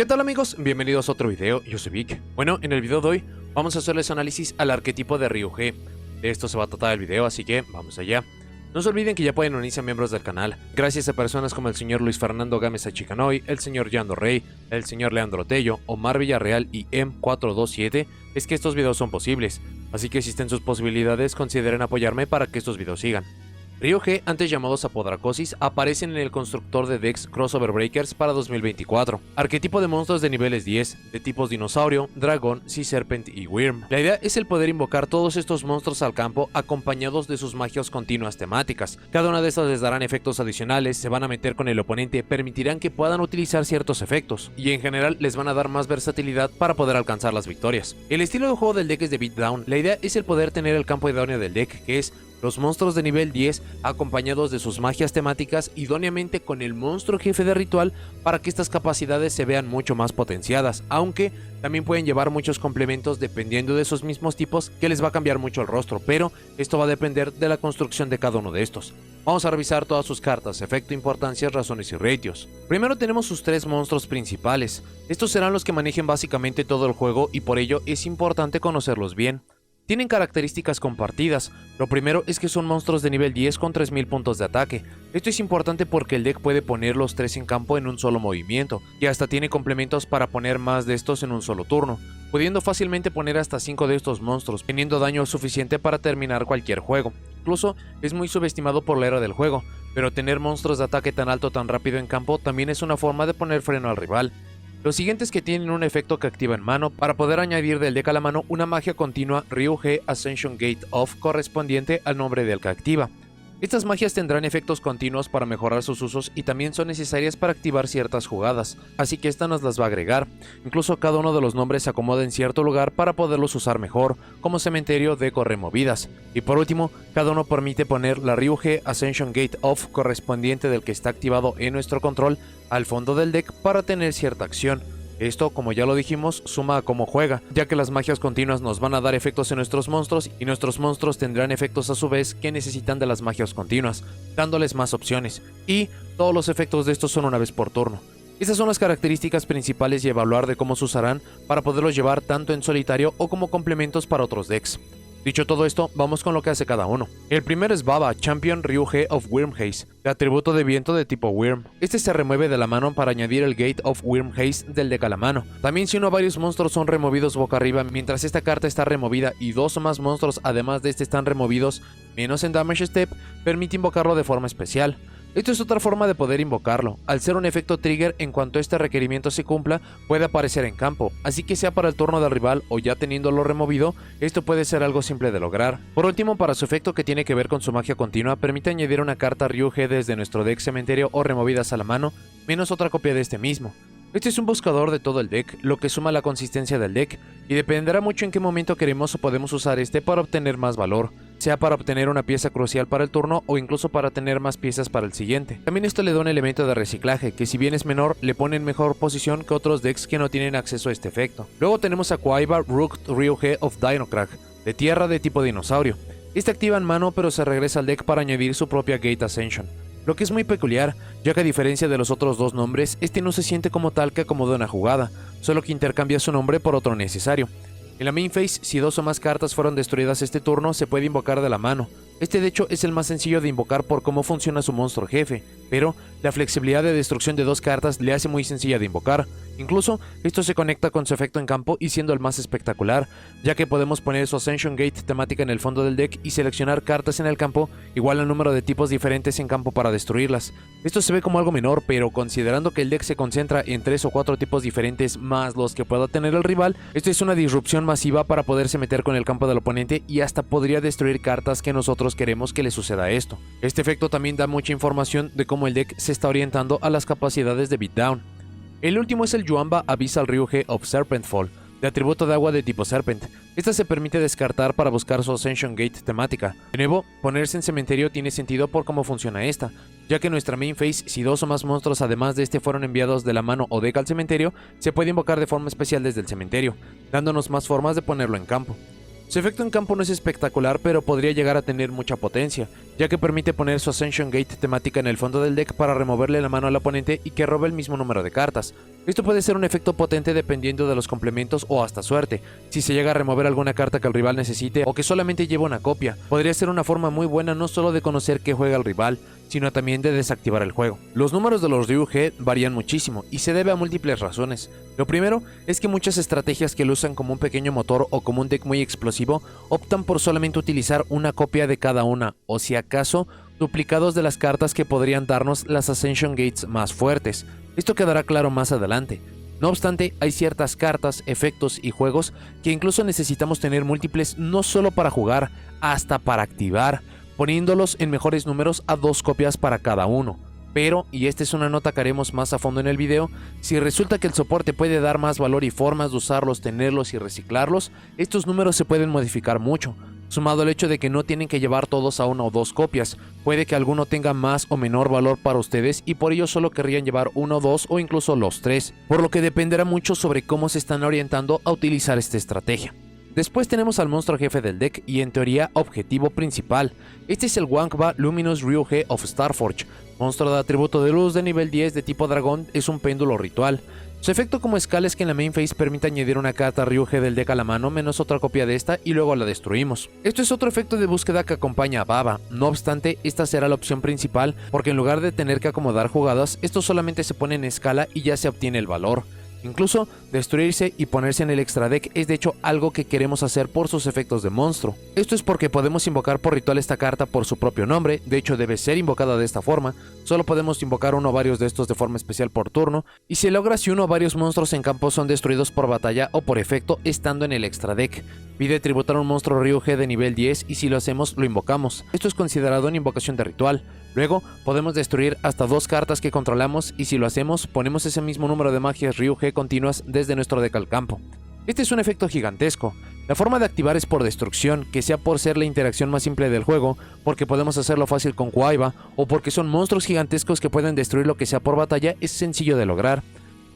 ¿Qué tal amigos? Bienvenidos a otro video, yo soy Vic. Bueno, en el video de hoy vamos a hacerles análisis al arquetipo de Ryuge. De esto se va a tratar el video, así que vamos allá. No se olviden que ya pueden unirse a miembros del canal, gracias a personas como el señor Luis Fernando Gámez Achicanoy, el señor Yando Rey, el señor Leandro Tello, Omar Villarreal y M427, es que estos videos son posibles, así que si estén sus posibilidades consideren apoyarme para que estos videos sigan. Ryuge, antes llamados Apodracosis, aparecen en el constructor de decks Crossover Breakers para 2024. Arquetipo de monstruos de niveles 10, de tipos dinosaurio, dragón, sea serpent y wyrm. La idea es el poder invocar todos estos monstruos al campo acompañados de sus magias continuas temáticas. Cada una de estas les darán efectos adicionales, se van a meter con el oponente, permitirán que puedan utilizar ciertos efectos, y en general les van a dar más versatilidad para poder alcanzar las victorias. El estilo de juego del deck es de beatdown. La idea es el poder tener el campo idóneo del deck, que es los monstruos de nivel 10 acompañados de sus magias temáticas idóneamente con el monstruo jefe de ritual para que estas capacidades se vean mucho más potenciadas, aunque también pueden llevar muchos complementos dependiendo de sus mismos tipos que les va a cambiar mucho el rostro, pero esto va a depender de la construcción de cada uno de estos. Vamos a revisar todas sus cartas, efecto, importancias, razones y ratios. Primero tenemos sus tres monstruos principales. Estos serán los que manejen básicamente todo el juego y por ello es importante conocerlos bien. Tienen características compartidas. Lo primero es que son monstruos de nivel 10 con 3000 puntos de ataque. Esto es importante porque el deck puede poner los 3 en campo en un solo movimiento, y hasta tiene complementos para poner más de estos en un solo turno, pudiendo fácilmente poner hasta 5 de estos monstruos, teniendo daño suficiente para terminar cualquier juego. Incluso es muy subestimado por la era del juego, pero tener monstruos de ataque tan alto tan rápido en campo también es una forma de poner freno al rival. Los siguientes que tienen un efecto que activa en mano para poder añadir del deck a la mano una magia continua Ryuge Ascension Gate Off correspondiente al nombre del que activa. Estas magias tendrán efectos continuos para mejorar sus usos y también son necesarias para activar ciertas jugadas, así que esta nos las va a agregar. Incluso cada uno de los nombres se acomoda en cierto lugar para poderlos usar mejor, como cementerio, deco, removidas. Y por último, cada uno permite poner la Ryuge Ascension Gate Off correspondiente del que está activado en nuestro control al fondo del deck para tener cierta acción. Esto, como ya lo dijimos, suma a cómo juega, ya que las magias continuas nos van a dar efectos en nuestros monstruos y nuestros monstruos tendrán efectos a su vez que necesitan de las magias continuas, dándoles más opciones, y todos los efectos de estos son una vez por turno. Estas son las características principales y evaluar de cómo se usarán para poderlos llevar tanto en solitario o como complementos para otros decks. Dicho todo esto, vamos con lo que hace cada uno. El primero es Baba, Champion Ryuge of Wyrmhaze, de atributo de viento de tipo Wyrm. Este se remueve de la mano para añadir el Gate of Wyrmhaze del deck a la mano. También si uno o varios monstruos son removidos boca arriba mientras esta carta está removida y dos o más monstruos además de este están removidos, menos en Damage Step, permite invocarlo de forma especial. Esto es otra forma de poder invocarlo. Al ser un efecto trigger, en cuanto este requerimiento se cumpla, puede aparecer en campo, así que sea para el turno del rival o ya teniéndolo removido, esto puede ser algo simple de lograr. Por último, para su efecto que tiene que ver con su magia continua, permite añadir una carta Ryuge desde nuestro deck cementerio o removidas a la mano, menos otra copia de este mismo. Este es un buscador de todo el deck, lo que suma la consistencia del deck, y dependerá mucho en qué momento queremos o podemos usar este para obtener más valor, sea para obtener una pieza crucial para el turno o incluso para tener más piezas para el siguiente. También esto le da un elemento de reciclaje, que si bien es menor, le pone en mejor posición que otros decks que no tienen acceso a este efecto. Luego tenemos a Kwaiba Rook Ryuge of Dinocrag, de tierra de tipo dinosaurio. Este activa en mano pero se regresa al deck para añadir su propia Gate Ascension, lo que es muy peculiar, ya que a diferencia de los otros dos nombres, este no se siente como tal que acomoda una jugada, solo que intercambia su nombre por otro necesario. En la main phase, si dos o más cartas fueron destruidas este turno, se puede invocar de la mano. Este de hecho es el más sencillo de invocar por cómo funciona su monstruo jefe, pero la flexibilidad de destrucción de dos cartas le hace muy sencilla de invocar. Incluso esto se conecta con su efecto en campo y siendo el más espectacular, ya que podemos poner su Ascension Gate temática en el fondo del deck y seleccionar cartas en el campo igual al número de tipos diferentes en campo para destruirlas. Esto se ve como algo menor, pero considerando que el deck se concentra en 3 o 4 tipos diferentes más los que pueda tener el rival, esto es una disrupción masiva para poderse meter con el campo del oponente y hasta podría destruir cartas que nosotros queremos que le suceda esto. Este efecto también da mucha información de cómo el deck se está orientando a las capacidades de beatdown. El último es el Yuamba Abyssal Ryuge of Serpentfall, de atributo de agua de tipo Serpent. Esta se permite descartar para buscar su Ascension Gate temática. De nuevo, ponerse en cementerio tiene sentido por cómo funciona esta, ya que en nuestra main phase, si dos o más monstruos además de este fueron enviados de la mano o deck al cementerio, se puede invocar de forma especial desde el cementerio, dándonos más formas de ponerlo en campo. Su efecto en campo no es espectacular, pero podría llegar a tener mucha potencia, ya que permite poner su Ascension Gate temática en el fondo del deck para removerle la mano al oponente y que robe el mismo número de cartas. Esto puede ser un efecto potente dependiendo de los complementos o hasta suerte. Si se llega a remover alguna carta que el rival necesite o que solamente lleva una copia, podría ser una forma muy buena no solo de conocer qué juega el rival, sino también de desactivar el juego. Los números de los Ryuge varían muchísimo y se debe a múltiples razones. Lo primero es que muchas estrategias que lo usan como un pequeño motor o como un deck muy explosivo optan por solamente utilizar una copia de cada una, o si acaso, duplicados de las cartas que podrían darnos las Ascension Gates más fuertes. Esto quedará claro más adelante. No obstante, hay ciertas cartas, efectos y juegos que incluso necesitamos tener múltiples no solo para jugar, hasta para activar, poniéndolos en mejores números a 2 copias para cada uno. Pero, y esta es una nota que haremos más a fondo en el video, si resulta que el soporte puede dar más valor y formas de usarlos, tenerlos y reciclarlos, estos números se pueden modificar mucho. Sumado al hecho de que no tienen que llevar todos a 1 o 2 copias, puede que alguno tenga más o menor valor para ustedes y por ello solo querrían llevar 1 o 2 o incluso los 3, por lo que dependerá mucho sobre cómo se están orientando a utilizar esta estrategia. Después tenemos al monstruo jefe del deck y en teoría objetivo principal. Este es el Wangba Luminous Ryuge of Starforge. Monstruo de atributo de luz de nivel 10 de tipo dragón, es un péndulo ritual. Su efecto como escala es que en la main phase permite añadir una carta Ryuge del deck a la mano menos otra copia de esta y luego la destruimos. Esto es otro efecto de búsqueda que acompaña a Baba, no obstante esta será la opción principal porque en lugar de tener que acomodar jugadas, esto solamente se pone en escala y ya se obtiene el valor. Incluso, destruirse y ponerse en el extra deck es de hecho algo que queremos hacer por sus efectos de monstruo. Esto es porque podemos invocar por ritual esta carta por su propio nombre, de hecho debe ser invocada de esta forma, solo podemos invocar uno o varios de estos de forma especial por turno, y se logra si uno o varios monstruos en campo son destruidos por batalla o por efecto estando en el extra deck. Pide tributar un monstruo Ryuge de nivel 10 y si lo hacemos lo invocamos. Esto es considerado una invocación de ritual. Luego podemos destruir hasta 2 cartas que controlamos y si lo hacemos ponemos ese mismo número de magias Ryuge continuas desde nuestro deck al campo. Este es un efecto gigantesco. La forma de activar es por destrucción, que sea por ser la interacción más simple del juego, porque podemos hacerlo fácil con Kuaiba, o porque son monstruos gigantescos que pueden destruir lo que sea por batalla, es sencillo de lograr.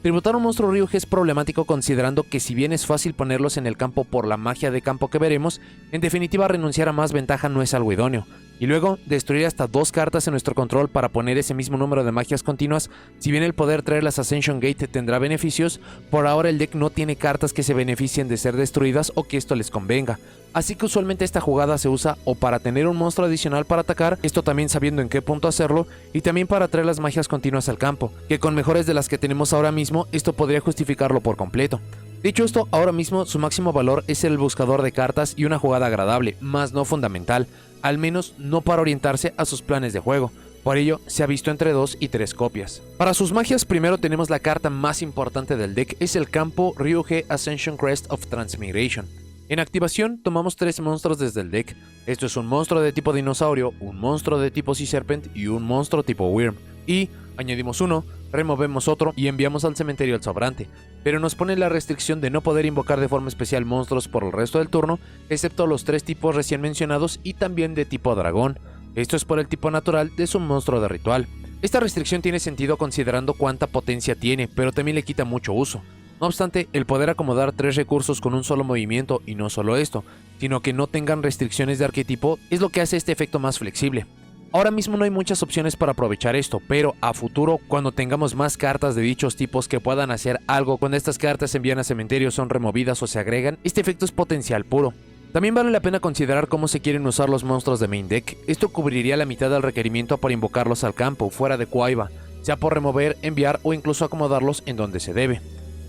Tributar un monstruo Ryuge es problemático considerando que si bien es fácil ponerlos en el campo por la magia de campo que veremos, en definitiva renunciar a más ventaja no es algo idóneo. Y luego, destruir hasta 2 cartas en nuestro control para poner ese mismo número de magias continuas, si bien el poder traer las Ascension Gate tendrá beneficios, por ahora el deck no tiene cartas que se beneficien de ser destruidas o que esto les convenga. Así que usualmente esta jugada se usa o para tener un monstruo adicional para atacar, esto también sabiendo en qué punto hacerlo, y también para traer las magias continuas al campo, que con mejores de las que tenemos ahora mismo, esto podría justificarlo por completo. Dicho esto, ahora mismo su máximo valor es el buscador de cartas y una jugada agradable, más no fundamental, al menos no para orientarse a sus planes de juego. Por ello, se ha visto entre 2 y 3 copias. Para sus magias, primero tenemos la carta más importante del deck, es el campo Ryuge Ascension Crest of Transmigration. En activación, tomamos 3 monstruos desde el deck. Esto es un monstruo de tipo dinosaurio, un monstruo de tipo Sea Serpent y un monstruo tipo Wyrm. Y añadimos uno, removemos otro y enviamos al cementerio al sobrante. Pero nos pone la restricción de no poder invocar de forma especial monstruos por el resto del turno, excepto los 3 tipos recién mencionados y también de tipo dragón. Esto es por el tipo natural de su monstruo de ritual. Esta restricción tiene sentido considerando cuánta potencia tiene, pero también le quita mucho uso. No obstante, el poder acomodar 3 recursos con un solo movimiento, y no solo esto, sino que no tengan restricciones de arquetipo, es lo que hace este efecto más flexible. Ahora mismo no hay muchas opciones para aprovechar esto, pero a futuro, cuando tengamos más cartas de dichos tipos que puedan hacer algo cuando estas cartas se envían a cementerio, son removidas o se agregan, este efecto es potencial puro. También vale la pena considerar cómo se quieren usar los monstruos de main deck. Esto cubriría la mitad del requerimiento para invocarlos al campo, fuera de Kuaiba, sea por remover, enviar o incluso acomodarlos en donde se debe.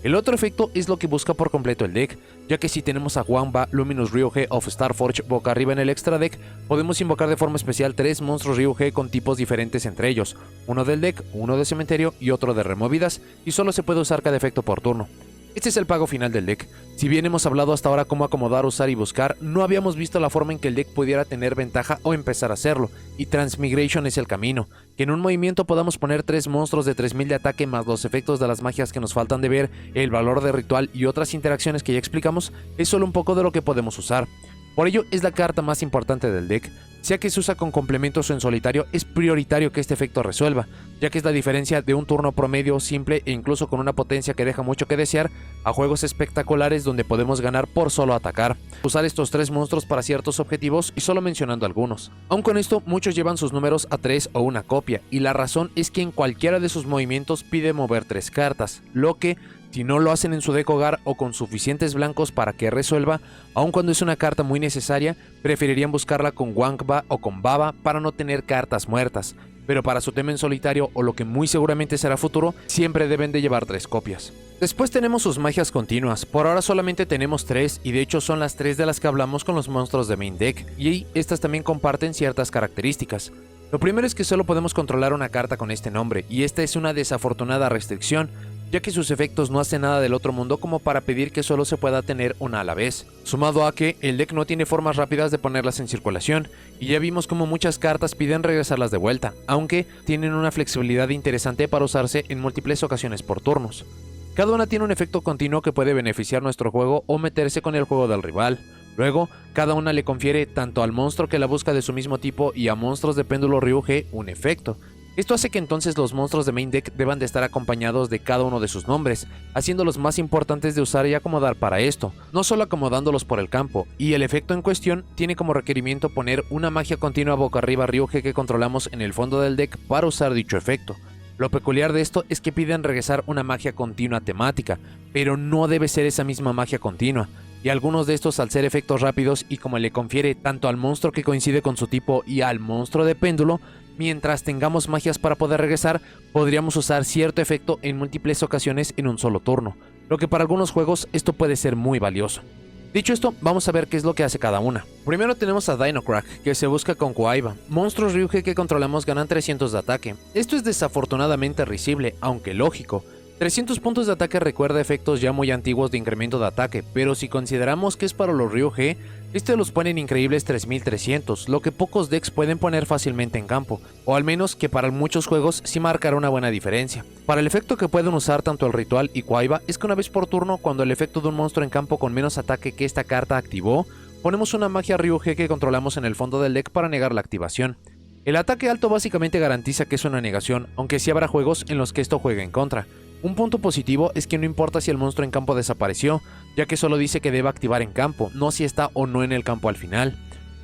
El otro efecto es lo que busca por completo el deck, ya que si tenemos a Wangba Luminous Ryuge of Starforge boca arriba en el extra deck, podemos invocar de forma especial 3 monstruos Ryuge con tipos diferentes entre ellos, uno del deck, uno de cementerio y otro de removidas, y solo se puede usar cada efecto por turno. Este es el pago final del deck. Si bien hemos hablado hasta ahora cómo acomodar, usar y buscar, no habíamos visto la forma en que el deck pudiera tener ventaja o empezar a hacerlo, y Transmigration es el camino. Que en un movimiento podamos poner 3 monstruos de 3000 de ataque más los efectos de las magias que nos faltan de ver, el valor de ritual y otras interacciones que ya explicamos, es solo un poco de lo que podemos usar. Por ello es la carta más importante del deck. Sea que se usa con complementos o en solitario, es prioritario que este efecto resuelva, ya que es la diferencia de un turno promedio simple e incluso con una potencia que deja mucho que desear, a juegos espectaculares donde podemos ganar por solo atacar. Usar estos 3 monstruos para ciertos objetivos y solo mencionando algunos. Aun con esto, muchos llevan sus números a 3 o una copia, y la razón es que en cualquiera de sus movimientos pide mover 3 cartas, lo que, si no lo hacen en su deck hogar o con suficientes blancos para que resuelva, aun cuando es una carta muy necesaria, preferirían buscarla con Wangba o con Baba para no tener cartas muertas, pero para su tema en solitario o lo que muy seguramente será futuro, siempre deben de llevar 3 copias. Después tenemos sus magias continuas, por ahora solamente tenemos 3 y de hecho son las 3 de las que hablamos con los monstruos de main deck, y estas también comparten ciertas características. Lo primero es que solo podemos controlar una carta con este nombre, y esta es una desafortunada restricción, ya que sus efectos no hacen nada del otro mundo como para pedir que solo se pueda tener una a la vez. Sumado a que el deck no tiene formas rápidas de ponerlas en circulación, y ya vimos como muchas cartas piden regresarlas de vuelta, aunque tienen una flexibilidad interesante para usarse en múltiples ocasiones por turnos. Cada una tiene un efecto continuo que puede beneficiar nuestro juego o meterse con el juego del rival. Luego, cada una le confiere tanto al monstruo que la busca de su mismo tipo y a monstruos de péndulo Ryuge un efecto. Esto hace que entonces los monstruos de main deck deban de estar acompañados de cada uno de sus nombres, haciéndolos más importantes de usar y acomodar para esto, no solo acomodándolos por el campo, y el efecto en cuestión tiene como requerimiento poner una magia continua boca arriba Ryuge que controlamos en el fondo del deck para usar dicho efecto. Lo peculiar de esto es que piden regresar una magia continua temática, pero no debe ser esa misma magia continua, y algunos de estos al ser efectos rápidos y como le confiere tanto al monstruo que coincide con su tipo y al monstruo de péndulo, mientras tengamos magias para poder regresar, podríamos usar cierto efecto en múltiples ocasiones en un solo turno, lo que para algunos juegos esto puede ser muy valioso. Dicho esto, vamos a ver qué es lo que hace cada una. Primero tenemos a Dinocrack, que se busca con Kuaiba. Monstruos Ryuge que controlamos ganan 300 de ataque. Esto es desafortunadamente risible, aunque lógico. 300 puntos de ataque recuerda efectos ya muy antiguos de incremento de ataque, pero si consideramos que es para los Ryuge, este los pone en increíbles 3300, lo que pocos decks pueden poner fácilmente en campo, o al menos que para muchos juegos sí marcará una buena diferencia. Para el efecto que pueden usar tanto el ritual y Kuaiba es que una vez por turno, cuando el efecto de un monstruo en campo con menos ataque que esta carta activó, ponemos una magia Ryuge que controlamos en el fondo del deck para negar la activación. El ataque alto básicamente garantiza que es una negación, aunque sí habrá juegos en los que esto juegue en contra. Un punto positivo es que no importa si el monstruo en campo desapareció, ya que solo dice que debe activar en campo, no si está o no en el campo al final.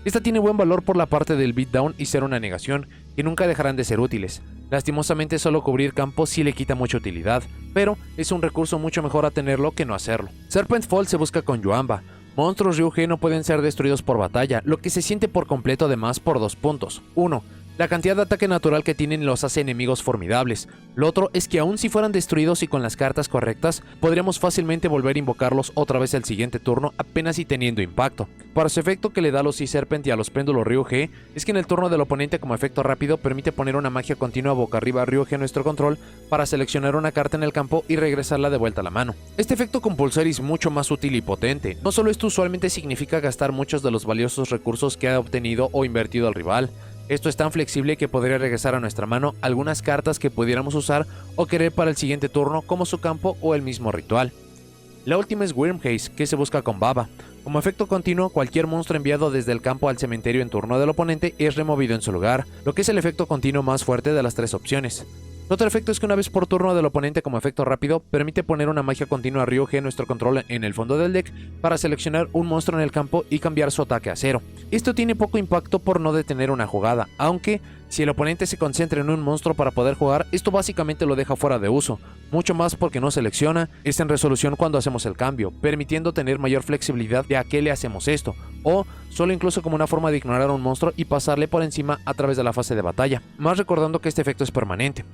Esta tiene buen valor por la parte del beatdown y ser una negación, que nunca dejarán de ser útiles. Lastimosamente solo cubrir campo sí le quita mucha utilidad, pero es un recurso mucho mejor a tenerlo que no hacerlo. Serpent Fall se busca con Yuamba. Monstruos Ryuge no pueden ser destruidos por batalla, lo que se siente por completo de más por 2 puntos. 1. La cantidad de ataque natural que tienen los hace enemigos formidables. Lo otro es que aun si fueran destruidos y con las cartas correctas, podríamos fácilmente volver a invocarlos otra vez el siguiente turno apenas y teniendo impacto. Para su efecto que le da a los Sea Serpent y a los péndulos Ryuge, es que en el turno del oponente como efecto rápido permite poner una magia continua boca arriba Ryuge a nuestro control para seleccionar una carta en el campo y regresarla de vuelta a la mano. Este efecto compulsorio es mucho más útil y potente. No solo esto usualmente significa gastar muchos de los valiosos recursos que ha obtenido o invertido el rival. Esto es tan flexible que podría regresar a nuestra mano algunas cartas que pudiéramos usar o querer para el siguiente turno como su campo o el mismo ritual. La última es Wyrmhaze, que se busca con Baba. Como efecto continuo, cualquier monstruo enviado desde el campo al cementerio en turno del oponente es removido en su lugar, lo que es el efecto continuo más fuerte de las 3 opciones. Otro efecto es que una vez por turno del oponente como efecto rápido, permite poner una magia continua Ryuge en nuestro control en el fondo del deck para seleccionar un monstruo en el campo y cambiar su ataque a 0. Esto tiene poco impacto por no detener una jugada, aunque si el oponente se concentra en un monstruo para poder jugar, esto básicamente lo deja fuera de uso, mucho más porque no selecciona, es en resolución cuando hacemos el cambio, permitiendo tener mayor flexibilidad de a qué le hacemos esto, o solo incluso como una forma de ignorar a un monstruo y pasarle por encima a través de la fase de batalla, más recordando que este efecto es permanente.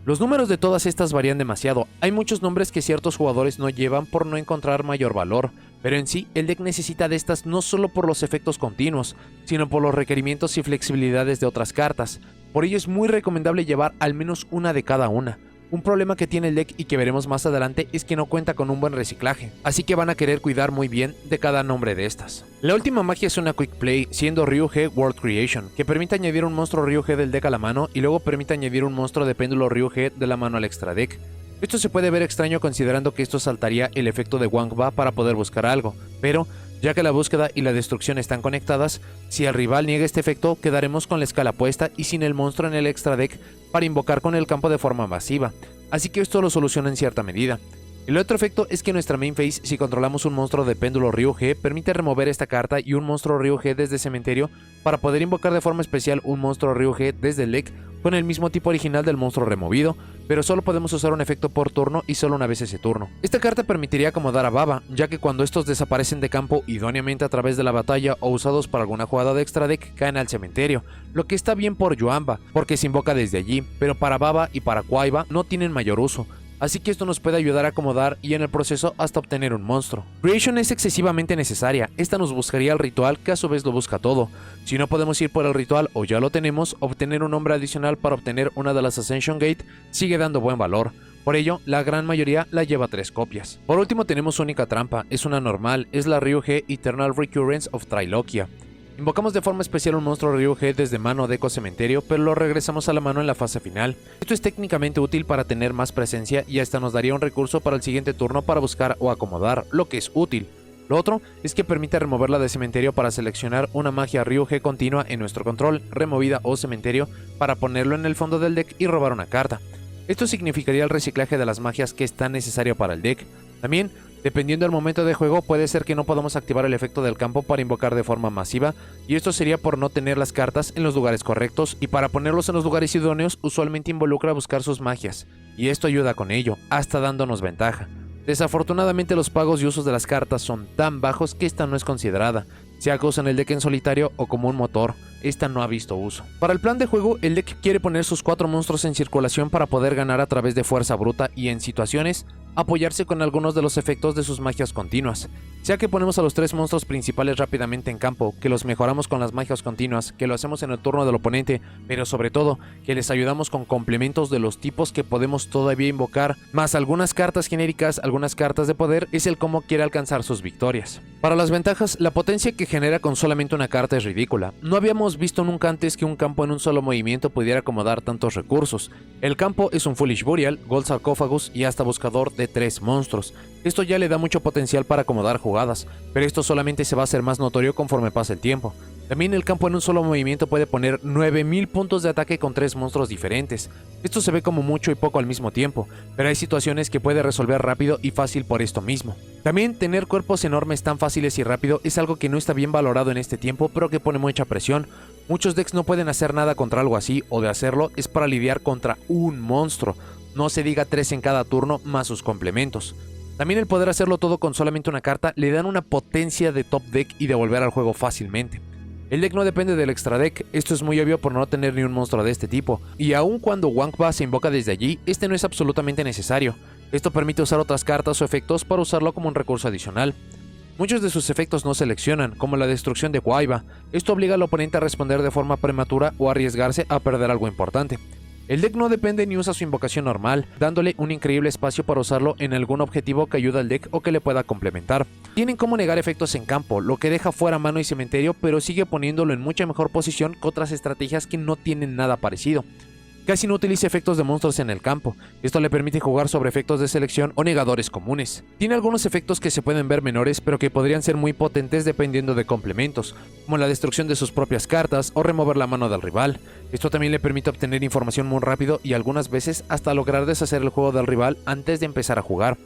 Los números de todas estas varían demasiado, hay muchos nombres que ciertos jugadores no llevan por no encontrar mayor valor, pero en sí el deck necesita de estas no solo por los efectos continuos, sino por los requerimientos y flexibilidades de otras cartas, por ello es muy recomendable llevar al menos una de cada una. Un problema que tiene el deck y que veremos más adelante es que no cuenta con un buen reciclaje, así que van a querer cuidar muy bien de cada nombre de estas. La última magia es una Quick Play, siendo Ryuge World Creation, que permite añadir un monstruo Ryuge del deck a la mano y luego permite añadir un monstruo de péndulo Ryuge de la mano al extra deck. Esto se puede ver extraño considerando que esto saltaría el efecto de Wangba para poder buscar algo, pero ya que la búsqueda y la destrucción están conectadas. Si el rival niega este efecto, quedaremos con la escala puesta y sin el monstruo en el extra deck para invocar con el campo de forma masiva, así que esto lo soluciona en cierta medida. El otro efecto es que nuestra main phase, si controlamos un monstruo de péndulo Ryuge, permite remover esta carta y un monstruo Ryuge desde cementerio para poder invocar de forma especial un monstruo Ryuge desde el deck con el mismo tipo original del monstruo removido, pero solo podemos usar un efecto por turno y solo una vez ese turno. Esta carta permitiría acomodar a Baba, ya que cuando estos desaparecen de campo idóneamente a través de la batalla o usados para alguna jugada de extra deck, caen al cementerio, lo que está bien por Yuamba, porque se invoca desde allí, pero para Baba y para Kwaiba no tienen mayor uso. Así que esto nos puede ayudar a acomodar y en el proceso hasta obtener un monstruo. Creation es excesivamente necesaria, esta nos buscaría el ritual que a su vez lo busca todo. Si no podemos ir por el ritual o ya lo tenemos, obtener un nombre adicional para obtener una de las Ascension Gate sigue dando buen valor. Por ello, la gran mayoría la lleva 3 copias. Por último tenemos su única trampa, es una normal, es la Ryuge Eternal Recurrence of Triloquia. Invocamos de forma especial un monstruo Ryuge desde mano de Eco Cementerio, pero lo regresamos a la mano en la fase final. Esto es técnicamente útil para tener más presencia y hasta nos daría un recurso para el siguiente turno para buscar o acomodar, lo que es útil. Lo otro es que permite removerla de cementerio para seleccionar una magia Ryuge continua en nuestro control, removida o cementerio, para ponerlo en el fondo del deck y robar una carta. Esto significaría el reciclaje de las magias que es tan necesario para el deck. También, dependiendo del momento de juego, puede ser que no podamos activar el efecto del campo para invocar de forma masiva, y esto sería por no tener las cartas en los lugares correctos, y para ponerlos en los lugares idóneos usualmente involucra buscar sus magias, y esto ayuda con ello, hasta dándonos ventaja. Desafortunadamente los pagos y usos de las cartas son tan bajos que esta no es considerada, sea que usan el deck en solitario o como un motor, esta no ha visto uso. Para el plan de juego, el deck quiere poner sus 4 monstruos en circulación para poder ganar a través de fuerza bruta y en situaciones apoyarse con algunos de los efectos de sus magias continuas. Sea que ponemos a los 3 monstruos principales rápidamente en campo, que los mejoramos con las magias continuas, que lo hacemos en el turno del oponente, pero sobre todo, que les ayudamos con complementos de los tipos que podemos todavía invocar, más algunas cartas genéricas, algunas cartas de poder, es el cómo quiere alcanzar sus victorias. Para las ventajas, la potencia que genera con solamente una carta es ridícula. No habíamos visto nunca antes que un campo en un solo movimiento pudiera acomodar tantos recursos. El campo es un Foolish Burial, Gold Sarcophagus y hasta buscador de 3 monstruos. Esto ya le da mucho potencial para acomodar jugadas, pero esto solamente se va a hacer más notorio conforme pase el tiempo. También el campo en un solo movimiento puede poner 9000 puntos de ataque con 3 monstruos diferentes. Esto se ve como mucho y poco al mismo tiempo, pero hay situaciones que puede resolver rápido y fácil por esto mismo. También tener cuerpos enormes tan fáciles y rápido es algo que no está bien valorado en este tiempo, pero que pone mucha presión. Muchos decks no pueden hacer nada contra algo así, o de hacerlo es para lidiar contra un monstruo. No se diga 3 en cada turno más sus complementos. También el poder hacerlo todo con solamente una carta le dan una potencia de top deck y de volver al juego fácilmente. El deck no depende del extra deck, esto es muy obvio por no tener ni un monstruo de este tipo, y aun cuando Wankba se invoca desde allí, este no es absolutamente necesario. Esto permite usar otras cartas o efectos para usarlo como un recurso adicional. Muchos de sus efectos no seleccionan, como la destrucción de Kwaiba. Esto obliga al oponente a responder de forma prematura o arriesgarse a perder algo importante. El deck no depende ni usa su invocación normal, dándole un increíble espacio para usarlo en algún objetivo que ayuda al deck o que le pueda complementar. Tienen como negar efectos en campo, lo que deja fuera mano y cementerio, pero sigue poniéndolo en mucha mejor posición que otras estrategias que no tienen nada parecido. Casi no utiliza efectos de monstruos en el campo, esto le permite jugar sobre efectos de selección o negadores comunes. Tiene algunos efectos que se pueden ver menores, pero que podrían ser muy potentes dependiendo de complementos, como la destrucción de sus propias cartas o remover la mano del rival. Esto también le permite obtener información muy rápido y algunas veces hasta lograr deshacer el juego del rival antes de empezar a jugar.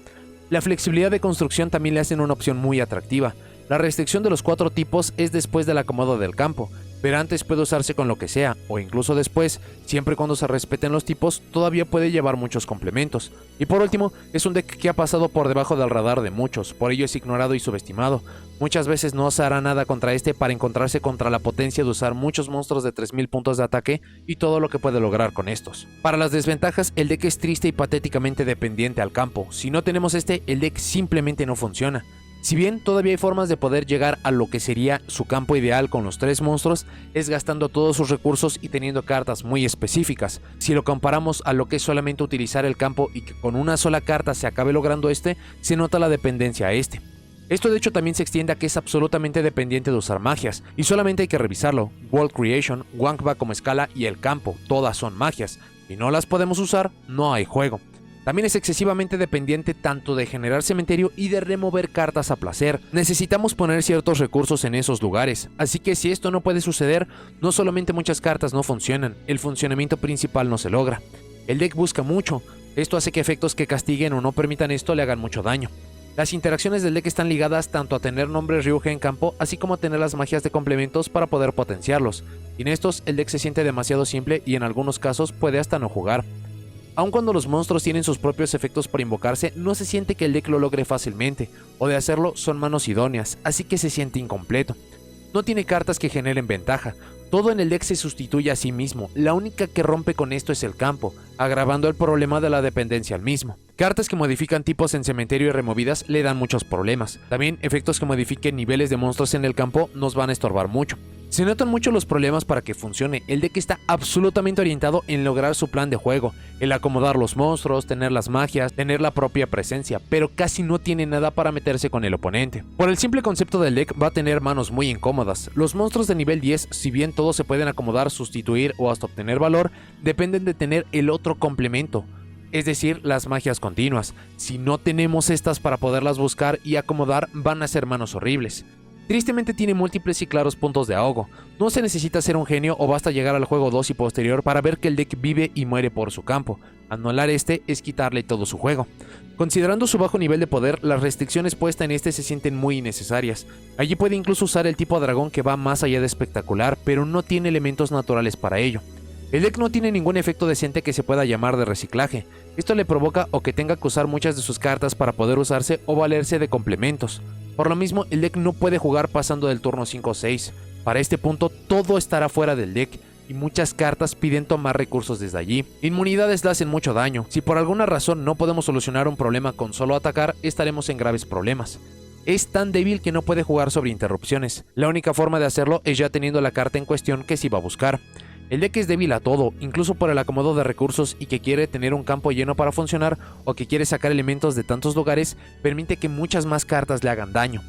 La flexibilidad de construcción también le hacen una opción muy atractiva. La restricción de los 4 tipos es después del acomodo del campo, pero antes puede usarse con lo que sea, o incluso después, siempre y cuando se respeten los tipos, todavía puede llevar muchos complementos. Y por último, es un deck que ha pasado por debajo del radar de muchos, por ello es ignorado y subestimado. Muchas veces no se hará nada contra este para encontrarse contra la potencia de usar muchos monstruos de 3000 puntos de ataque y todo lo que puede lograr con estos. Para las desventajas, el deck es triste y patéticamente dependiente al campo. Si no tenemos este, el deck simplemente no funciona. Si bien todavía hay formas de poder llegar a lo que sería su campo ideal con los 3 monstruos, es gastando todos sus recursos y teniendo cartas muy específicas. Si lo comparamos a lo que es solamente utilizar el campo y que con una sola carta se acabe logrando este, se nota la dependencia a este. Esto de hecho también se extiende a que es absolutamente dependiente de usar magias, y solamente hay que revisarlo. World Creation, Wankba como escala y el campo, todas son magias. Si no las podemos usar, no hay juego. También es excesivamente dependiente tanto de generar cementerio y de remover cartas a placer. Necesitamos poner ciertos recursos en esos lugares, así que si esto no puede suceder, no solamente muchas cartas no funcionan, el funcionamiento principal no se logra. El deck busca mucho, esto hace que efectos que castiguen o no permitan esto le hagan mucho daño. Las interacciones del deck están ligadas tanto a tener nombres Ryuge en campo, así como a tener las magias de complementos para poder potenciarlos. Sin estos, el deck se siente demasiado simple y en algunos casos puede hasta no jugar. Aun cuando los monstruos tienen sus propios efectos para invocarse, no se siente que el deck lo logre fácilmente, o de hacerlo son manos idóneas, así que se siente incompleto. No tiene cartas que generen ventaja, todo en el deck se sustituye a sí mismo, la única que rompe con esto es el campo, agravando el problema de la dependencia al mismo. Cartas que modifican tipos en cementerio y removidas le dan muchos problemas, también efectos que modifiquen niveles de monstruos en el campo nos van a estorbar mucho. Se notan mucho los problemas para que funcione, el deck está absolutamente orientado en lograr su plan de juego, el acomodar los monstruos, tener las magias, tener la propia presencia, pero casi no tiene nada para meterse con el oponente. Por el simple concepto del deck va a tener manos muy incómodas, los monstruos de nivel 10, si bien todos se pueden acomodar, sustituir o hasta obtener valor, dependen de tener el otro complemento. Es decir, las magias continuas, si no tenemos estas para poderlas buscar y acomodar van a ser manos horribles. Tristemente tiene múltiples y claros puntos de ahogo, no se necesita ser un genio o basta llegar al juego 2 y posterior para ver que el deck vive y muere por su campo, anular este es quitarle todo su juego. Considerando su bajo nivel de poder, las restricciones puestas en este se sienten muy innecesarias, allí puede incluso usar el tipo dragón que va más allá de espectacular, pero no tiene elementos naturales para ello. El deck no tiene ningún efecto decente que se pueda llamar de reciclaje, esto le provoca o que tenga que usar muchas de sus cartas para poder usarse o valerse de complementos. Por lo mismo, el deck no puede jugar pasando del turno 5 o 6. Para este punto, todo estará fuera del deck, y muchas cartas piden tomar recursos desde allí. Inmunidades le hacen mucho daño. Si por alguna razón no podemos solucionar un problema con solo atacar, estaremos en graves problemas. Es tan débil que no puede jugar sobre interrupciones. La única forma de hacerlo es ya teniendo la carta en cuestión que sí va a buscar. El deck es débil a todo, incluso por el acomodo de recursos y que quiere tener un campo lleno para funcionar o que quiere sacar elementos de tantos lugares, permite que muchas más cartas le hagan daño.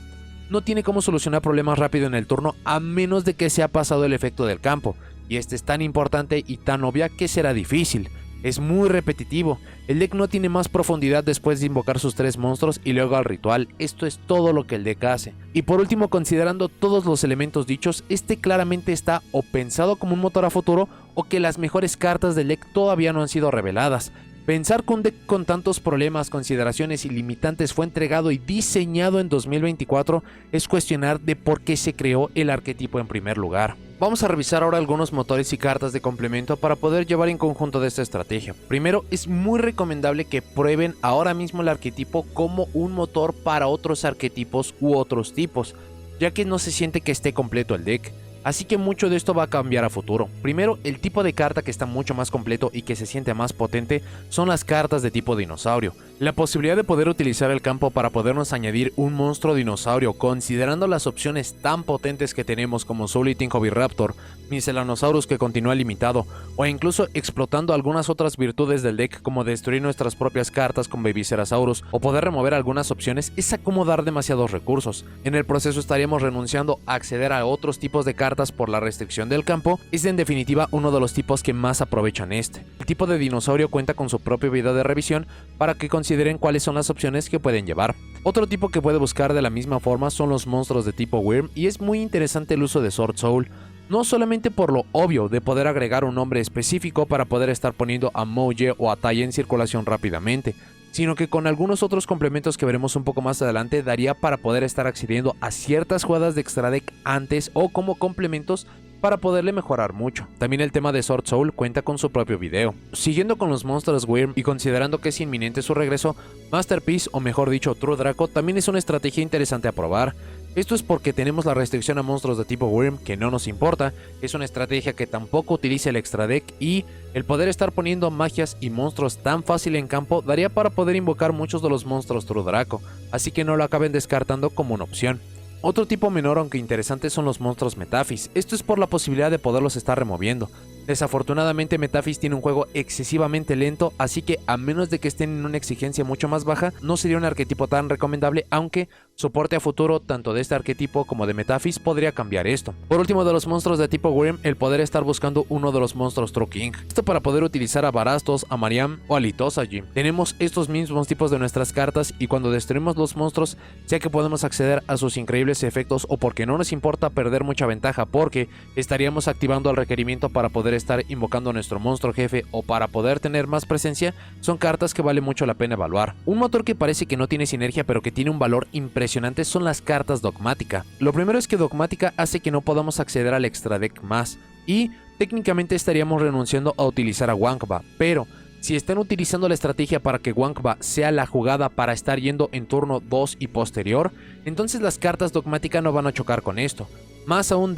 No tiene cómo solucionar problemas rápido en el turno a menos de que se ha pasado el efecto del campo, y este es tan importante y tan obvia que será difícil. Es muy repetitivo, el deck no tiene más profundidad después de invocar sus 3 monstruos y luego al ritual, esto es todo lo que el deck hace. Y por último, considerando todos los elementos dichos, este claramente está o pensado como un motor a futuro o que las mejores cartas del deck todavía no han sido reveladas. Pensar que un deck con tantos problemas, consideraciones y limitantes fue entregado y diseñado en 2024 es cuestionar de por qué se creó el arquetipo en primer lugar. Vamos a revisar ahora algunos motores y cartas de complemento para poder llevar en conjunto de esta estrategia. Primero, es muy recomendable que prueben ahora mismo el arquetipo como un motor para otros arquetipos u otros tipos, ya que no se siente que esté completo el deck. Así que mucho de esto va a cambiar a futuro. Primero, el tipo de carta que está mucho más completo y que se siente más potente son las cartas de tipo dinosaurio. La posibilidad de poder utilizar el campo para podernos añadir un monstruo dinosaurio, considerando las opciones tan potentes que tenemos como Soul Eating Hoviraptor, Miscellaneosaurus que continúa limitado, o incluso explotando algunas otras virtudes del deck como destruir nuestras propias cartas con Babycerasaurus o poder remover algunas opciones, es acomodar demasiados recursos. En el proceso estaríamos renunciando a acceder a otros tipos de cartas por la restricción del campo, es en definitiva uno de los tipos que más aprovechan este. El tipo de dinosaurio cuenta con su propio video de revisión para que consideren cuáles son las opciones que pueden llevar. Otro tipo que puede buscar de la misma forma son los monstruos de tipo Wyrm, y es muy interesante el uso de Sword Soul, no solamente por lo obvio de poder agregar un nombre específico para poder estar poniendo a Moje o a Tai en circulación rápidamente, sino que con algunos otros complementos que veremos un poco más adelante daría para poder estar accediendo a ciertas jugadas de extra deck antes o como complementos para poderle mejorar mucho. También el tema de Sword Soul cuenta con su propio video. Siguiendo con los monstruos Wyrm y considerando que es inminente su regreso, Masterpiece o mejor dicho True Draco también es una estrategia interesante a probar. Esto es porque tenemos la restricción a monstruos de tipo Wyrm que no nos importa, es una estrategia que tampoco utiliza el extra deck y el poder estar poniendo magias y monstruos tan fácil en campo daría para poder invocar muchos de los monstruos True Draco, así que no lo acaben descartando como una opción. Otro tipo menor aunque interesante son los monstruos Metaphys, esto es por la posibilidad de poderlos estar removiendo. Desafortunadamente Metaphys tiene un juego excesivamente lento, así que a menos de que estén en una exigencia mucho más baja, no sería un arquetipo tan recomendable, aunque soporte a futuro tanto de este arquetipo como de Metaphys podría cambiar esto. Por último, de los monstruos de tipo Wyrm, el poder estar buscando uno de los monstruos True King. Esto para poder utilizar a Barastos, a Mariam o a Litosagi. Tenemos estos mismos tipos de nuestras cartas y cuando destruimos los monstruos, ya que podemos acceder a sus increíbles efectos o porque no nos importa perder mucha ventaja porque estaríamos activando el requerimiento para poder estar invocando a nuestro monstruo jefe o para poder tener más presencia, son cartas que vale mucho la pena evaluar. Un motor que parece que no tiene sinergia pero que tiene un valor impresionante son las cartas Dogmática. Lo primero es que Dogmática hace que no podamos acceder al extra deck más y técnicamente estaríamos renunciando a utilizar a Wankba, pero si están utilizando la estrategia para que Wankba sea la jugada para estar yendo en turno 2 y posterior, entonces las cartas Dogmática no van a chocar con esto. Más aún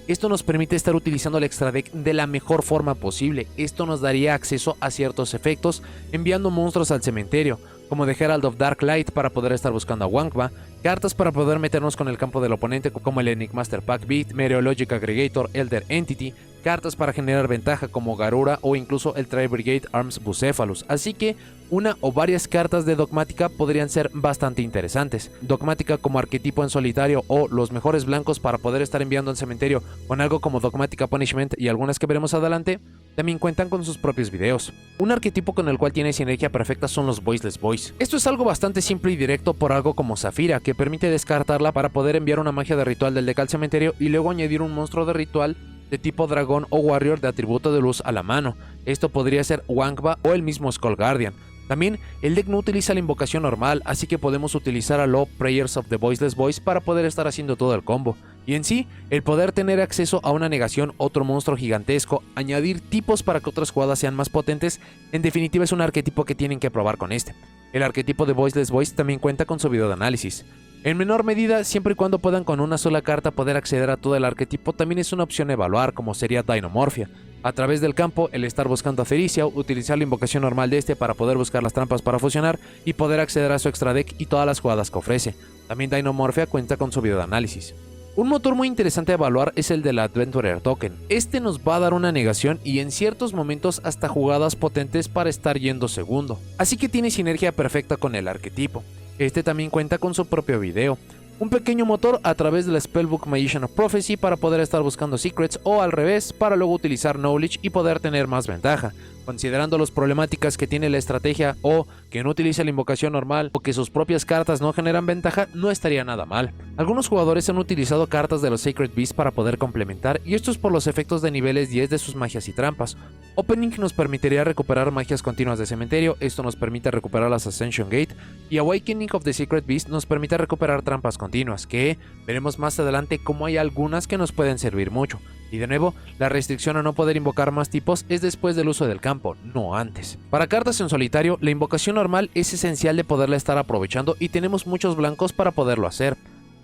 esto nos permite estar utilizando el extra deck de la mejor forma posible. Esto nos daría acceso a ciertos efectos enviando monstruos al cementerio, como de Herald of Darklight para poder estar buscando a Wankba, cartas para poder meternos con el campo del oponente como el Enigmaster Pack Beat, Meteorologic Aggregator, Elder Entity, cartas para generar ventaja como Garura o incluso el Tri-Brigade Arms Bucephalus, así que una o varias cartas de Dogmática podrían ser bastante interesantes. Dogmática como arquetipo en solitario o los mejores blancos para poder estar enviando al cementerio con algo como Dogmática Punishment y algunas que veremos adelante, también cuentan con sus propios videos. Un arquetipo con el cual tiene sinergia perfecta son los Voiceless Boys. Esto es algo bastante simple y directo por algo como Zafira, que permite descartarla para poder enviar una magia de ritual del deck al cementerio y luego añadir un monstruo de ritual de tipo dragón o warrior de atributo de luz a la mano. Esto podría ser Wankba o el mismo Skull Guardian. También el deck no utiliza la invocación normal, así que podemos utilizar a Law Prayers of the Voiceless Boys para poder estar haciendo todo el combo. Y en sí, el poder tener acceso a una negación, otro monstruo gigantesco, añadir tipos para que otras jugadas sean más potentes, en definitiva es un arquetipo que tienen que probar con este. El arquetipo de Voiceless Boys también cuenta con su video de análisis. En menor medida, siempre y cuando puedan con una sola carta poder acceder a todo el arquetipo, también es una opción a evaluar, como sería Dinomorphia. A través del campo, el estar buscando a Felicia, utilizar la invocación normal de este para poder buscar las trampas para fusionar y poder acceder a su extra deck y todas las jugadas que ofrece. También Dinomorphia cuenta con su video de análisis. Un motor muy interesante a evaluar es el del Adventurer Token. Este nos va a dar una negación y en ciertos momentos hasta jugadas potentes para estar yendo segundo. Así que tiene sinergia perfecta con el arquetipo. Este también cuenta con su propio video. Un pequeño motor a través del Spellbook Magician of Prophecy para poder estar buscando secrets o al revés para luego utilizar Knowledge y poder tener más ventaja. Considerando las problemáticas que tiene la estrategia o que no utiliza la invocación normal o que sus propias cartas no generan ventaja, no estaría nada mal. Algunos jugadores han utilizado cartas de los Sacred Beasts para poder complementar y esto es por los efectos de niveles 10 de sus magias y trampas. Opening nos permitiría recuperar magias continuas de cementerio, esto nos permite recuperar las Ascension Gate y Awakening of the Secret Beast nos permite recuperar trampas continuas que veremos más adelante como hay algunas que nos pueden servir mucho. Y de nuevo, la restricción a no poder invocar más tipos es después del uso del campo, no antes. Para cartas en solitario, la invocación normal es esencial de poderla estar aprovechando y tenemos muchos blancos para poderlo hacer.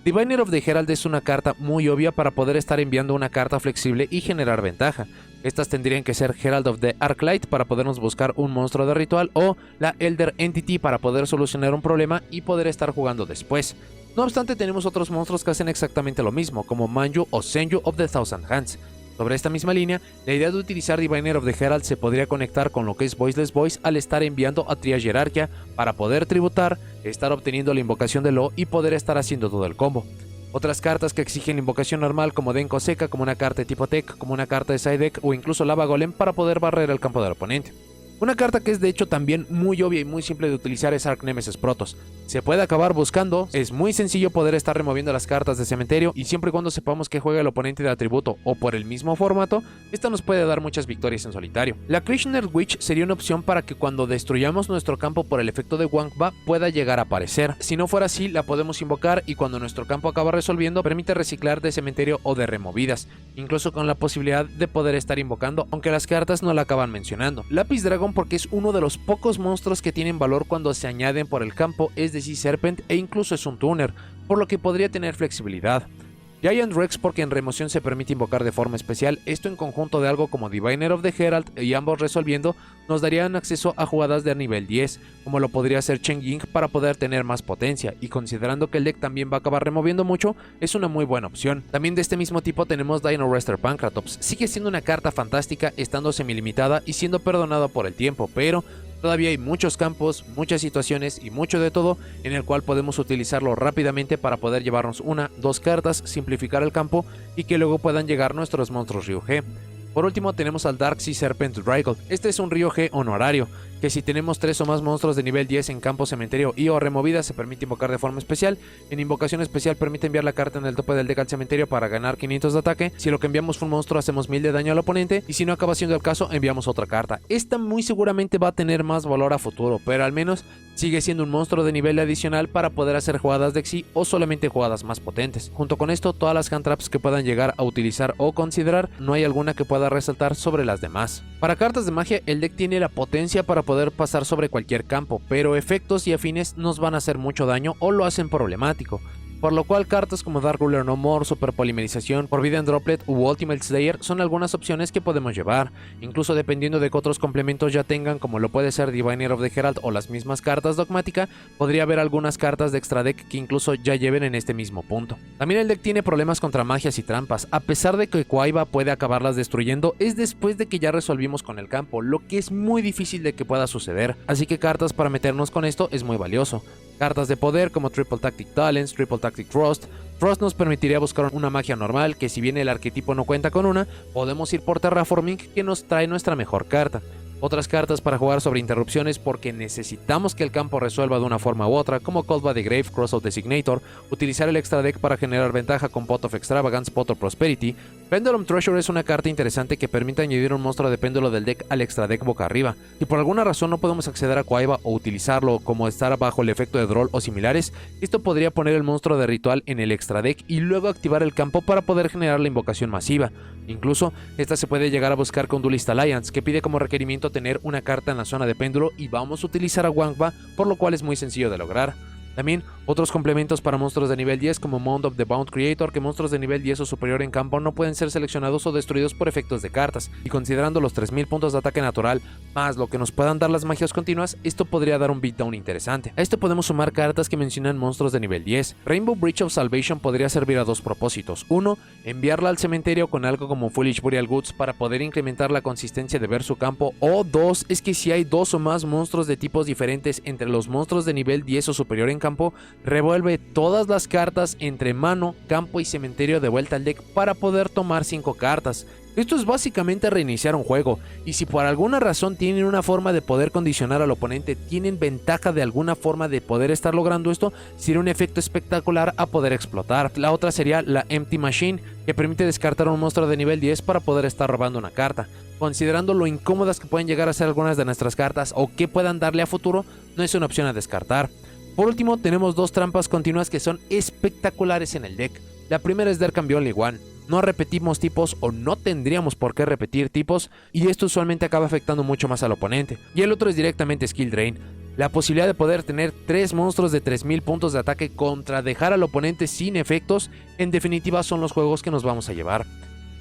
Diviner of the Herald es una carta muy obvia para poder estar enviando una carta flexible y generar ventaja. Estas tendrían que ser Herald of the Arclight para podernos buscar un monstruo de ritual o la Elder Entity para poder solucionar un problema y poder estar jugando después. No obstante, tenemos otros monstruos que hacen exactamente lo mismo, como Manju o Senju of the Thousand Hands. Sobre esta misma línea, la idea de utilizar Diviner of the Herald se podría conectar con lo que es Voiceless Voice al estar enviando a Triage Hierarquia para poder tributar, estar obteniendo la invocación de Lo y poder estar haciendo todo el combo. Otras cartas que exigen invocación normal como Denko Seca, como una carta de tipo Tech, como una carta de side deck o incluso Lava Golem para poder barrer el campo del oponente. Una carta que es de hecho también muy obvia y muy simple de utilizar es Arch Nemesis Protoss. Se puede acabar buscando, es muy sencillo poder estar removiendo las cartas de cementerio y siempre y cuando sepamos que juega el oponente de atributo o por el mismo formato, esta nos puede dar muchas victorias en solitario. La Krishner Witch sería una opción para que cuando destruyamos nuestro campo por el efecto de Wankba pueda llegar a aparecer. Si no fuera así, la podemos invocar y cuando nuestro campo acaba resolviendo, permite reciclar de cementerio o de removidas, incluso con la posibilidad de poder estar invocando, aunque las cartas no la acaban mencionando. Lapis Dragon porque es uno de los pocos monstruos que tienen valor cuando se añaden por el campo, es decir Serpent e incluso es un tuner, por lo que podría tener flexibilidad. Giant Rex porque en remoción se permite invocar de forma especial, esto en conjunto de algo como Diviner of the Herald y ambos resolviendo nos darían acceso a jugadas de nivel 10, como lo podría hacer Chen Ying para poder tener más potencia, y considerando que el deck también va a acabar removiendo mucho, es una muy buena opción. También de este mismo tipo tenemos Dino Rester Pancratops, sigue siendo una carta fantástica estando semilimitada y siendo perdonada por el tiempo, pero Todavía hay muchos campos, muchas situaciones y mucho de todo en el cual podemos utilizarlo rápidamente para poder llevarnos una, dos cartas, simplificar el campo y que luego puedan llegar nuestros monstruos Ryuge. Por último tenemos al Darksea Serpent Draggle. Este es un Ryuge honorario, que si tenemos 3 o más monstruos de nivel 10 en campo, cementerio y o removida se permite invocar de forma especial. En invocación especial permite enviar la carta en el tope del deck al cementerio para ganar 500 de ataque. Si lo que enviamos fue un monstruo hacemos 1000 de daño al oponente y si no acaba siendo el caso enviamos otra carta. Esta muy seguramente va a tener más valor a futuro, pero al menos sigue siendo un monstruo de nivel adicional para poder hacer jugadas de Xyz o solamente jugadas más potentes. Junto con esto, todas las hand traps que puedan llegar a utilizar o considerar, no hay alguna que pueda resaltar sobre las demás. Para cartas de magia, el deck tiene la potencia para poder pasar sobre cualquier campo, pero efectos y afines nos van a hacer mucho daño o lo hacen problemático. Por lo cual cartas como Dark Ruler No More, Super Polimerización, Forbidden Droplet u Ultimate Slayer son algunas opciones que podemos llevar, incluso dependiendo de que otros complementos ya tengan, como lo puede ser Diviner of the Herald o las mismas cartas Dogmática, podría haber algunas cartas de extra deck que incluso ya lleven en este mismo punto. También el deck tiene problemas contra magias y trampas, a pesar de que Kwaiba puede acabarlas destruyendo, es después de que ya resolvimos con el campo, lo que es muy difícil de que pueda suceder, así que cartas para meternos con esto es muy valioso. Cartas de poder como Triple Tactic Talents, Triple Tactic Frost. Frost nos permitiría buscar una magia normal, que si bien el arquetipo no cuenta con una, podemos ir por Terraforming, que nos trae nuestra mejor carta. Otras cartas para jugar sobre interrupciones porque necesitamos que el campo resuelva de una forma u otra, como Cold by the Grave, Cross of Designator, utilizar el extra deck para generar ventaja con Pot of Extravagance, Pot of Prosperity. Pendulum Treasure es una carta interesante que permite añadir un monstruo de péndulo del deck al extra deck boca arriba. Si por alguna razón no podemos acceder a Kwaiba o utilizarlo como estar bajo el efecto de Droll o similares, esto podría poner el monstruo de ritual en el extra deck y luego activar el campo para poder generar la invocación masiva. Incluso, esta se puede llegar a buscar con Duelist Alliance, que pide como requerimiento tener una carta en la zona de péndulo y vamos a utilizar a Wangba, por lo cual es muy sencillo de lograr. También otros complementos para monstruos de nivel 10 como Mound of the Bound Creator, que monstruos de nivel 10 o superior en campo no pueden ser seleccionados o destruidos por efectos de cartas, y considerando los 3000 puntos de ataque natural más lo que nos puedan dar las magias continuas, esto podría dar un beatdown interesante. A esto podemos sumar cartas que mencionan monstruos de nivel 10. Rainbow Bridge of Salvation podría servir a dos propósitos. Uno, enviarla al cementerio con algo como Foolish Burial Goods para poder incrementar la consistencia de ver su campo, o dos, es que si hay dos o más monstruos de tipos diferentes entre los monstruos de nivel 10 o superior en campo, revuelve todas las cartas entre mano, campo y cementerio de vuelta al deck para poder tomar 5 cartas. Esto es básicamente reiniciar un juego, y si por alguna razón tienen una forma de poder condicionar al oponente, tienen ventaja de alguna forma de poder estar logrando esto, sería un efecto espectacular a poder explotar. La otra sería la Empty Machine, que permite descartar un monstruo de nivel 10 para poder estar robando una carta. Considerando lo incómodas que pueden llegar a ser algunas de nuestras cartas o que puedan darle a futuro, no es una opción a descartar. Por último, tenemos dos trampas continuas que son espectaculares en el deck. La primera es There Can Be Only One. No repetimos tipos o no tendríamos por qué repetir tipos, y esto usualmente acaba afectando mucho más al oponente. Y el otro es directamente Skill Drain. La posibilidad de poder tener 3 monstruos de 3000 puntos de ataque contra dejar al oponente sin efectos, en definitiva son los juegos que nos vamos a llevar.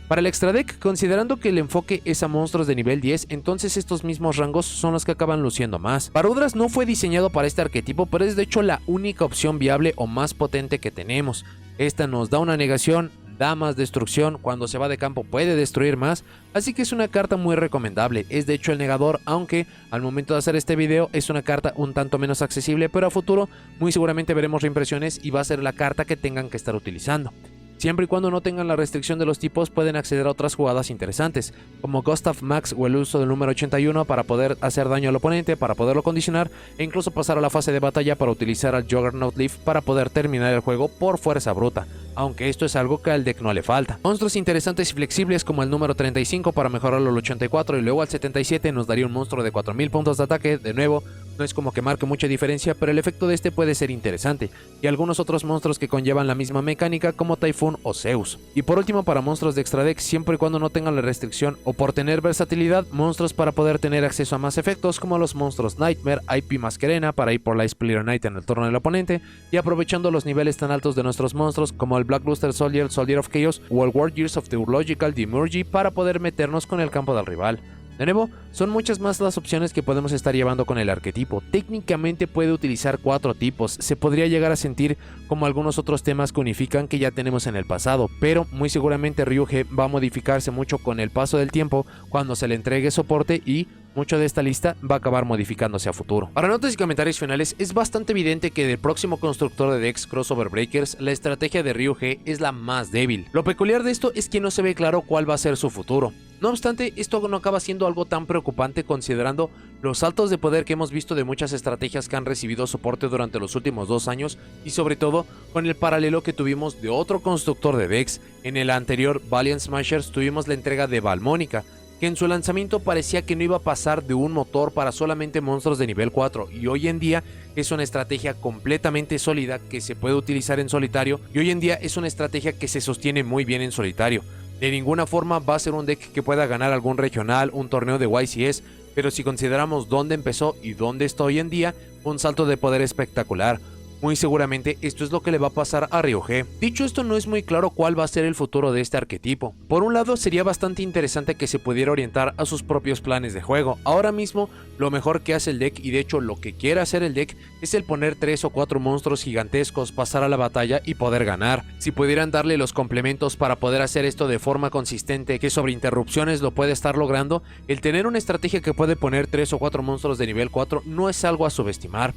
Para el extra deck, considerando que el enfoque es a monstruos de nivel 10, entonces estos mismos rangos son los que acaban luciendo más. Barudras no fue diseñado para este arquetipo, pero es de hecho la única opción viable o más potente que tenemos. Esta nos da una negación, da más destrucción, cuando se va de campo puede destruir más, así que es una carta muy recomendable. Es de hecho el negador, aunque al momento de hacer este video es una carta un tanto menos accesible, pero a futuro muy seguramente veremos reimpresiones y va a ser la carta que tengan que estar utilizando. Siempre y cuando no tengan la restricción de los tipos, pueden acceder a otras jugadas interesantes, como Gustav Max o el uso del número 81 para poder hacer daño al oponente, para poderlo condicionar, e incluso pasar a la fase de batalla para utilizar al Juggernaut Leaf para poder terminar el juego por fuerza bruta, aunque esto es algo que al deck no le falta. Monstruos interesantes y flexibles como el número 35 para mejorarlo al 84 y luego al 77 nos daría un monstruo de 4000 puntos de ataque. De nuevo, no es como que marque mucha diferencia, pero el efecto de este puede ser interesante, y algunos otros monstruos que conllevan la misma mecánica como Typhoon o Zeus. Y por último, para monstruos de extra deck, siempre y cuando no tengan la restricción o por tener versatilidad, monstruos para poder tener acceso a más efectos como los monstruos Nightmare, IP Masquerena para ir por la Splitter Knight en el turno del oponente, y aprovechando los niveles tan altos de nuestros monstruos como el Blackluster Soldier, Soldier of Chaos o el Wargears of the Urlogical Demurgy para poder meternos con el campo del rival. De nuevo, son muchas más las opciones que podemos estar llevando con el arquetipo. Técnicamente puede utilizar 4 tipos, se podría llegar a sentir como algunos otros temas que unifican que ya tenemos en el pasado, pero muy seguramente Ryuge va a modificarse mucho con el paso del tiempo cuando se le entregue soporte y mucho de esta lista va a acabar modificándose a futuro. Para notas y comentarios finales, es bastante evidente que del próximo constructor de decks Crossover Breakers, la estrategia de Ryuge es la más débil. Lo peculiar de esto es que no se ve claro cuál va a ser su futuro. No obstante, esto no acaba siendo algo tan preocupante considerando los saltos de poder que hemos visto de muchas estrategias que han recibido soporte durante los últimos 2 años y sobre todo con el paralelo que tuvimos de otro constructor de decks. En el anterior Valiant Smashers tuvimos la entrega de Valmónica, que en su lanzamiento parecía que no iba a pasar de un motor para solamente monstruos de nivel 4 y hoy en día es una estrategia completamente sólida que se puede utilizar en solitario y hoy en día es una estrategia que se sostiene muy bien en solitario. De ninguna forma va a ser un deck que pueda ganar algún regional, un torneo de YCS, pero si consideramos dónde empezó y dónde está hoy en día, un salto de poder espectacular. Muy seguramente esto es lo que le va a pasar a Ryuge. Dicho esto, no es muy claro cuál va a ser el futuro de este arquetipo. Por un lado, sería bastante interesante que se pudiera orientar a sus propios planes de juego. Ahora mismo, lo mejor que hace el deck, y de hecho lo que quiere hacer el deck, es el poner 3 o 4 monstruos gigantescos, pasar a la batalla y poder ganar. Si pudieran darle los complementos para poder hacer esto de forma consistente, que sobre interrupciones lo puede estar logrando, el tener una estrategia que puede poner 3 o 4 monstruos de nivel 4 no es algo a subestimar.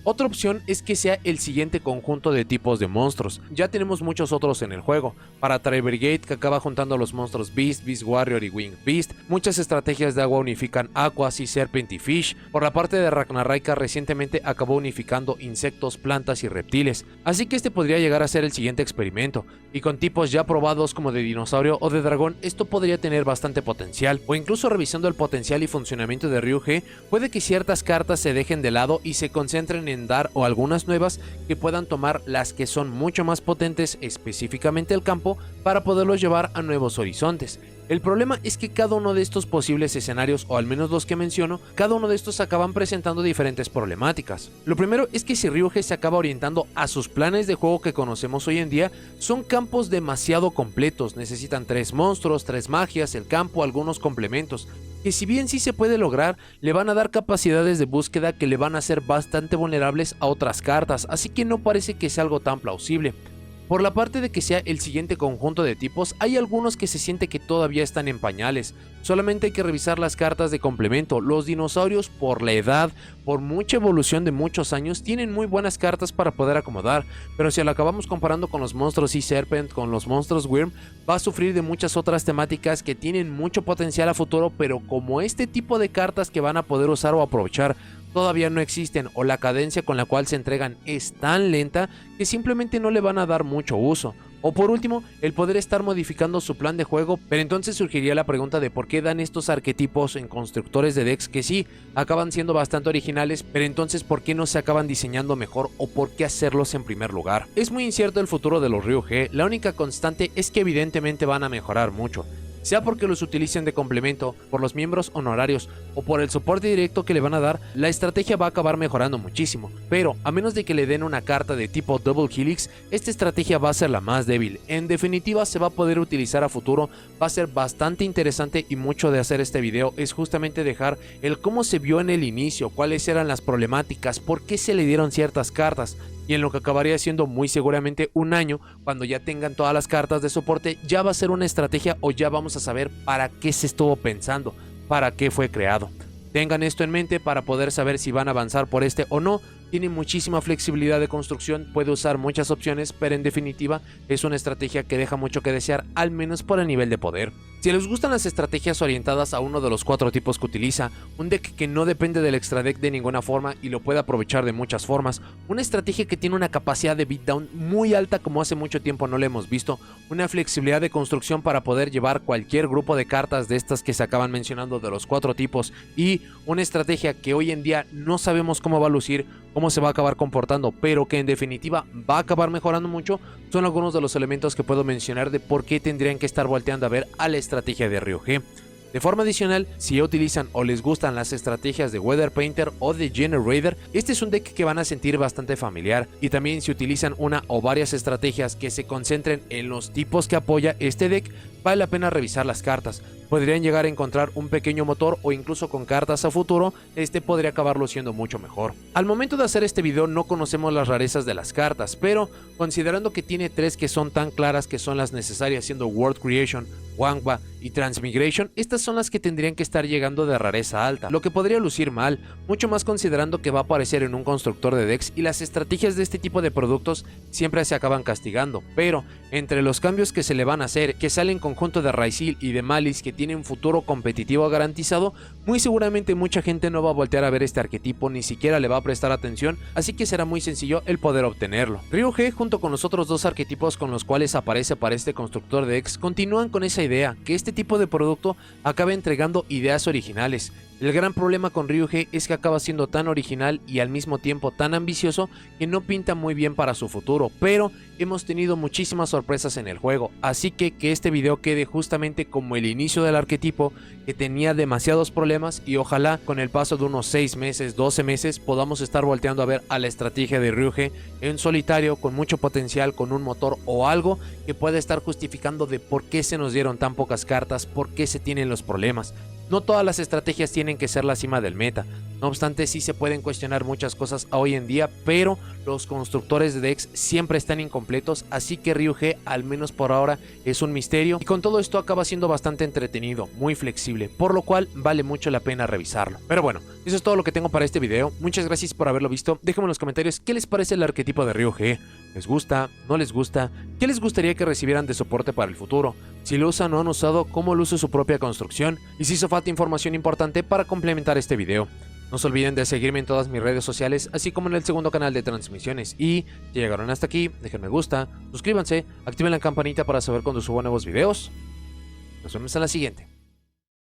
Otra opción es que sea el siguiente conjunto de tipos de monstruos. Ya tenemos muchos otros en el juego. Para Tri Brigade, que acaba juntando a los monstruos Beast, Beast Warrior y Winged Beast. Muchas estrategias de agua unifican Aqua, Sea Serpent y Fish. Por la parte de Ragnarraika, recientemente acabó unificando insectos, plantas y reptiles. Así que este podría llegar a ser el siguiente experimento. Y con tipos ya probados como de dinosaurio o de dragón, esto podría tener bastante potencial. O incluso revisando el potencial y funcionamiento de Ryuge, puede que ciertas cartas se dejen de lado y se concentren en dar o algunas nuevas que puedan tomar las que son mucho más potentes, específicamente el campo, para poderlos llevar a nuevos horizontes. El problema es que cada uno de estos posibles escenarios, o al menos los que menciono, cada uno de estos acaban presentando diferentes problemáticas. Lo primero es que si Ryuge se acaba orientando a sus planes de juego que conocemos hoy en día, son campos demasiado completos, necesitan 3 monstruos, 3 magias, el campo, algunos complementos, que si bien sí se puede lograr, le van a dar capacidades de búsqueda que le van a hacer bastante vulnerables a otras cartas, así que no parece que sea algo tan plausible. Por la parte de que sea el siguiente conjunto de tipos, hay algunos que se siente que todavía están en pañales. Solamente hay que revisar las cartas de complemento. Los dinosaurios, por la edad, por mucha evolución de muchos años, tienen muy buenas cartas para poder acomodar, pero si lo acabamos comparando con los monstruos Sea Serpent, con los monstruos Wyrm, va a sufrir de muchas otras temáticas que tienen mucho potencial a futuro, pero como este tipo de cartas que van a poder usar o aprovechar todavía no existen o la cadencia con la cual se entregan es tan lenta que simplemente no le van a dar mucho uso. O por último, el poder estar modificando su plan de juego, pero entonces surgiría la pregunta de por qué dan estos arquetipos en constructores de decks que sí, acaban siendo bastante originales, pero entonces por qué no se acaban diseñando mejor o por qué hacerlos en primer lugar. Es muy incierto el futuro de los Ryuge, la única constante es que evidentemente van a mejorar mucho. Sea porque los utilicen de complemento, por los miembros honorarios o por el soporte directo que le van a dar, la estrategia va a acabar mejorando muchísimo. Pero a menos de que le den una carta de tipo Double Helix, esta estrategia va a ser la más débil. En definitiva, se va a poder utilizar a futuro, va a ser bastante interesante y mucho de hacer este video es justamente dejar el cómo se vio en el inicio, cuáles eran las problemáticas, por qué se le dieron ciertas cartas. Y en lo que acabaría siendo muy seguramente un año, cuando ya tengan todas las cartas de soporte, ya va a ser una estrategia o ya vamos a saber para qué se estuvo pensando, para qué fue creado. Tengan esto en mente para poder saber si van a avanzar por este o no. Tiene muchísima flexibilidad de construcción, puede usar muchas opciones, pero en definitiva es una estrategia que deja mucho que desear, al menos por el nivel de poder. Si les gustan las estrategias orientadas a uno de los 4 tipos que utiliza, un deck que no depende del extra deck de ninguna forma y lo puede aprovechar de muchas formas, una estrategia que tiene una capacidad de beatdown muy alta como hace mucho tiempo no la hemos visto, una flexibilidad de construcción para poder llevar cualquier grupo de cartas de estas que se acaban mencionando de los 4 tipos y una estrategia que hoy en día no sabemos cómo va a lucir, cómo se va a acabar comportando, pero que en definitiva va a acabar mejorando mucho, son algunos de los elementos que puedo mencionar de por qué tendrían que estar volteando a ver a la estrategia de Ryuge. De forma adicional, si ya utilizan o les gustan las estrategias de Weather Painter o de Generator, este es un deck que van a sentir bastante familiar, y también si utilizan una o varias estrategias que se concentren en los tipos que apoya este deck, vale la pena revisar las cartas. Podrían llegar a encontrar un pequeño motor o incluso con cartas a futuro, este podría acabarlo siendo mucho mejor. Al momento de hacer este video no conocemos las rarezas de las cartas, pero considerando que tiene 3 que son tan claras que son las necesarias, siendo World Creation, Wangba y Transmigration, estas son las que tendrían que estar llegando de rareza alta, lo que podría lucir mal, mucho más considerando que va a aparecer en un constructor de decks y las estrategias de este tipo de productos siempre se acaban castigando, pero entre los cambios que se le van a hacer, que sale en conjunto de Raisil y de Malice que tiene un futuro competitivo garantizado, muy seguramente mucha gente no va a voltear a ver este arquetipo, ni siquiera le va a prestar atención, así que será muy sencillo el poder obtenerlo. Ryuge, junto con los otros 2 arquetipos con los cuales aparece para este constructor de decks, continúan con esa idea, que este tipo de producto acabe entregando ideas originales. El gran problema con Ryuge es que acaba siendo tan original y al mismo tiempo tan ambicioso que no pinta muy bien para su futuro, pero hemos tenido muchísimas sorpresas en el juego, así que este video quede justamente como el inicio del arquetipo que tenía demasiados problemas y ojalá con el paso de unos 6 meses, 12 meses podamos estar volteando a ver a la estrategia de Ryuge en solitario con mucho potencial, con un motor o algo que pueda estar justificando de por qué se nos dieron tan pocas cartas, por qué se tienen los problemas. No todas las estrategias tienen que ser la cima del meta, no obstante sí se pueden cuestionar muchas cosas hoy en día, pero los constructores de decks siempre están incompletos, así que Ryuge al menos por ahora es un misterio y con todo esto acaba siendo bastante entretenido, muy flexible, por lo cual vale mucho la pena revisarlo. Pero bueno, eso es todo lo que tengo para este video, muchas gracias por haberlo visto, déjenme en los comentarios qué les parece el arquetipo de Ryuge, ¿les gusta? ¿No les gusta? ¿Qué les gustaría que recibieran de soporte para el futuro? Si lo usan o han usado, ¿cómo lo usa su propia construcción? Y si hizo falta información importante para complementar este video. No se olviden de seguirme en todas mis redes sociales, así como en el segundo canal de transmisiones. Y si llegaron hasta aquí, dejen me gusta, suscríbanse, activen la campanita para saber cuando subo nuevos videos. Nos vemos en la siguiente.